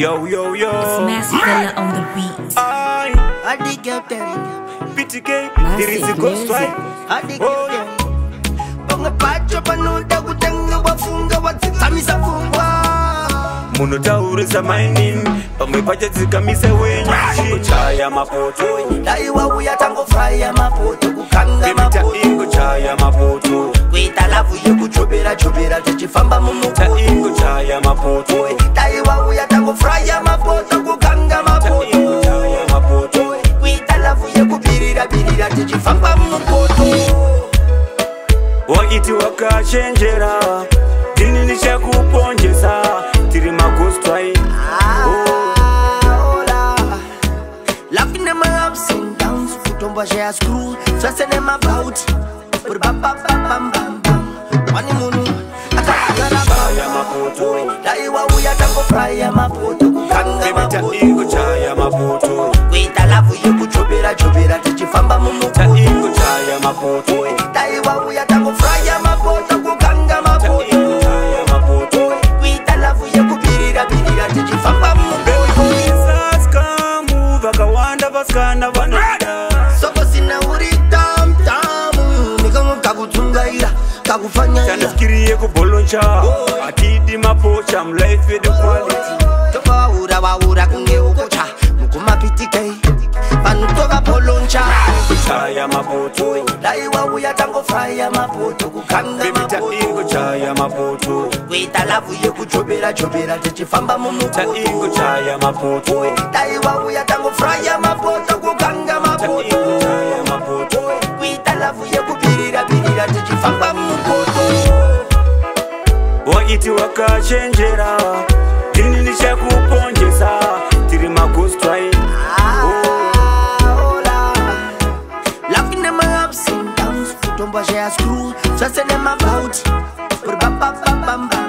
Yo, yo, yo. It's Maskella on the beat. I dig your thing. PTK, there is a ghost right. I dig your thing. Bonga pacho panuda kutenga wafunga watsamisa fungwa. Munotaurisa mining, pamwe pacha tsikamise wenyu. Chaya mapoto, daiwa uya tango frya mapoto kukanga mapoto. Ingo chaya mapoto, kuita lavu yekuchobera chobera tichifamba mumukoto. ingo chaya mapoto, daiwa uya tango frya mapoto kukanga mapoto. ingo chaya mapoto, kuita lavu yekubirira birira tichifamba mumukoto. waiti wakachenjera, dini nichakuponjesa, tiri maghost right. Laughing in my ups and downs, foot on share screw, stressing in my bout. But bam bam bam bam bam bam. Money munu, Chaya mapoto, daiwa uya tango frya mapoto kukanga mapoto. ingo chaya mapoto, kuita lavu yekuchobera chobera tichifamba mumukoto. ingo chaya mapoto, daiwa uya tango frya mapoto kukanga mapoto. ingo chaya mapoto. kuita lavu yekubirira birira tichifamba mumukoto. Vakawanda vasikana vanoda soko sina uri tam tam nikango kakutsungaira kakufanya chanasikiriye kuboloncha atidi mapocha mlife the quality tovaura kunge ukocha mukumapitike vanhu tovaboloncha chaya mapoto daiwa uya tango frya mapoto kukanga mapoto. ingo chaya mapoto, kuita lavu yekuchobera chobera tichifamba mumukoto. ingo chaya mapoto, daiwa uya tango frya mapoto kukanga mapoto. ingo chaya mapoto, kuita lavu yekubirira birira tichifamba mumukoto. waiti wakachenjera, dini nichakuponjesa, tiri maghost right. Laughing in my ups and downs, foot on share screw, stressing in my bout. But bam bam bam bam bam.